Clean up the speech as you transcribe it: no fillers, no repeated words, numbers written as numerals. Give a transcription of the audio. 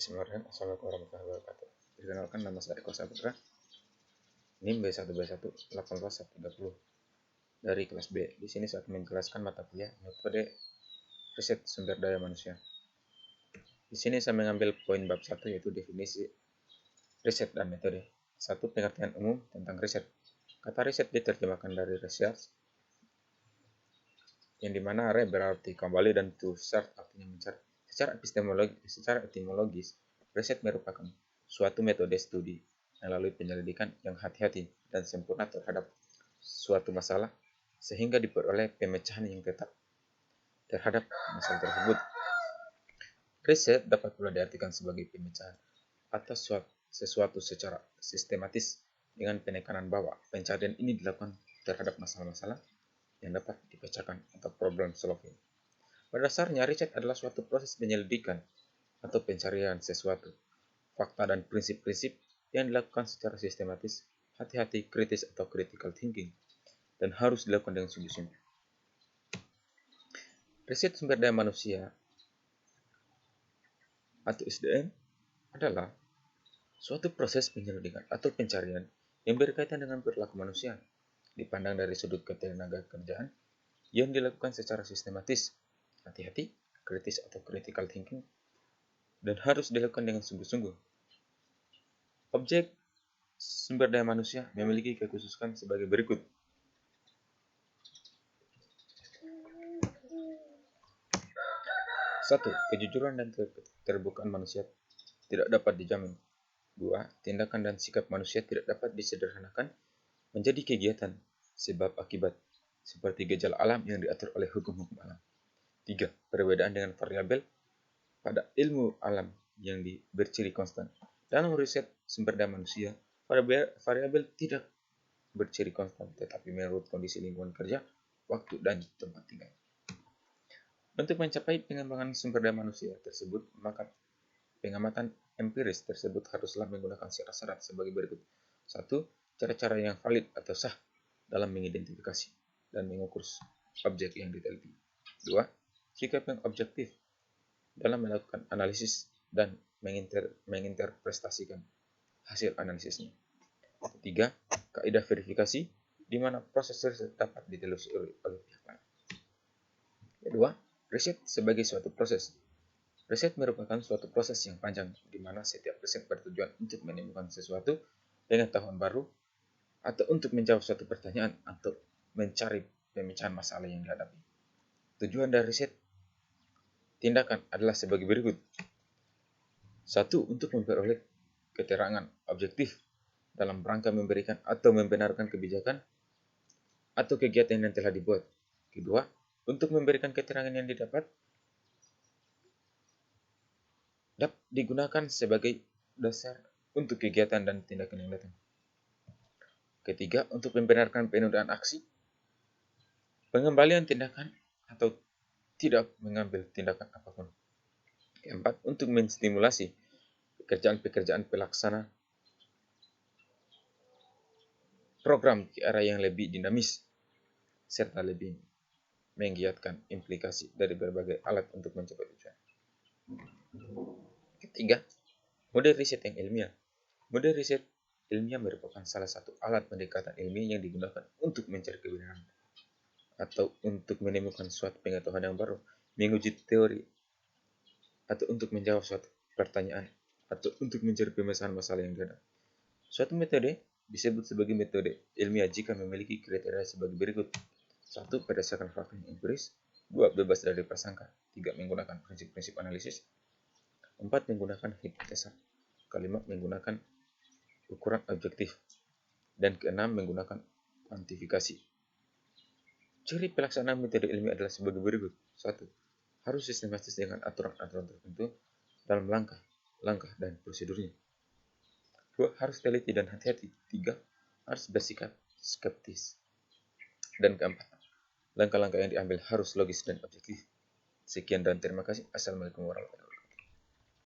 Bismillahirrahmanirrahim. Assalamualaikum warahmatullahi wabarakatuh. Perkenalkan, nama saya Eko Saputra. NIM B1B1 181130 dari kelas B. Di sini saya akan menjelaskan mata kuliah metode riset sumber daya manusia. Di sini saya mengambil poin bab 1, yaitu definisi riset dan metode. 1. Pengertian umum tentang riset. Kata riset diterjemahkan dari research, yang dimana re berarti kembali dan to search artinya mencari. Secara etimologis, riset merupakan suatu metode studi melalui penyelidikan yang hati-hati dan sempurna terhadap suatu masalah sehingga diperoleh pemecahan yang tetap terhadap masalah tersebut. Riset dapat pula diartikan sebagai pemecahan atas sesuatu secara sistematis dengan penekanan bahwa pencarian ini dilakukan terhadap masalah-masalah yang dapat dipecahkan atau problem solving. Pada dasarnya, riset adalah suatu proses penyelidikan atau pencarian sesuatu, fakta dan prinsip-prinsip yang dilakukan secara sistematis, hati-hati, kritis atau critical thinking, dan harus dilakukan dengan sungguh-sungguh. Riset sumber daya manusia atau SDM adalah suatu proses penyelidikan atau pencarian yang berkaitan dengan perilaku manusia, dipandang dari sudut ketenaga kerjaan yang dilakukan secara sistematis, hati-hati, kritis atau critical thinking, dan harus dilakukan dengan sungguh-sungguh. Objek sumber daya manusia memiliki kekhususan sebagai berikut. 1. Kejujuran dan keterbukaan manusia tidak dapat dijamin. 2. Tindakan dan sikap manusia tidak dapat disederhanakan menjadi kegiatan sebab akibat seperti gejala alam yang diatur oleh hukum-hukum alam. 3. Perbedaan dengan variabel pada ilmu alam yang berciri konstan. Dalam riset sumber daya manusia, variabel tidak berciri konstan, tetapi menurut kondisi lingkungan kerja, waktu, dan tempat tinggal. Untuk mencapai pengembangan sumber daya manusia tersebut, maka pengamatan empiris tersebut haruslah menggunakan syarat-syarat sebagai berikut. 1. Cara-cara yang valid atau sah dalam mengidentifikasi dan mengukur objek yang diteliti. 2. Sikap yang objektif dalam melakukan analisis dan menginterpretasikan hasil analisisnya. 3. Kaidah verifikasi, di mana proses riset dapat ditelusuri oleh pihak lain. Kedua, riset sebagai suatu proses. Riset merupakan suatu proses yang panjang, di mana setiap riset bertujuan untuk menemukan sesuatu pengetahuan baru, atau untuk menjawab suatu pertanyaan, atau mencari pemecahan masalah yang dihadapi. Tujuan dari riset tindakan adalah sebagai berikut. 1. Untuk memperoleh keterangan objektif dalam rangka memberikan atau membenarkan kebijakan atau kegiatan yang telah dibuat. Kedua, untuk memberikan keterangan yang didapat dapat digunakan sebagai dasar untuk kegiatan dan tindakan yang datang. Ketiga, untuk membenarkan penundaan aksi, pengembalian tindakan, atau tidak mengambil tindakan apapun. Keempat, untuk menstimulasi pekerjaan-pekerjaan pelaksana program ke arah yang lebih dinamis, serta lebih menggiatkan implikasi dari berbagai alat untuk mencapai tujuan. Ketiga, model riset yang ilmiah. Model riset ilmiah merupakan salah satu alat pendekatan ilmiah yang digunakan untuk mencari kebenaran atau untuk menemukan suatu pengetahuan yang baru, menguji teori, atau untuk menjawab suatu pertanyaan, atau untuk mencari pemecahan masalah yang ada. Suatu metode disebut sebagai metode ilmiah jika memiliki kriteria sebagai berikut. 1. Berdasarkan fakta yang empiris. 2. Bebas dari prasangka. 3. Menggunakan prinsip-prinsip analisis. 4. Menggunakan hipotesa. 5. Menggunakan ukuran objektif. Dan 6. Menggunakan kuantifikasi. Ciri pelaksanaan metode ilmiah adalah sebagai berikut. 1. Harus sistematis dengan aturan-aturan tertentu dalam langkah dan prosedurnya. 2. Harus teliti dan hati-hati. 3. Harus bersikap skeptis. Dan 4. Langkah-langkah yang diambil harus logis dan objektif. Sekian dan terima kasih. Assalamualaikum warahmatullahi wabarakatuh.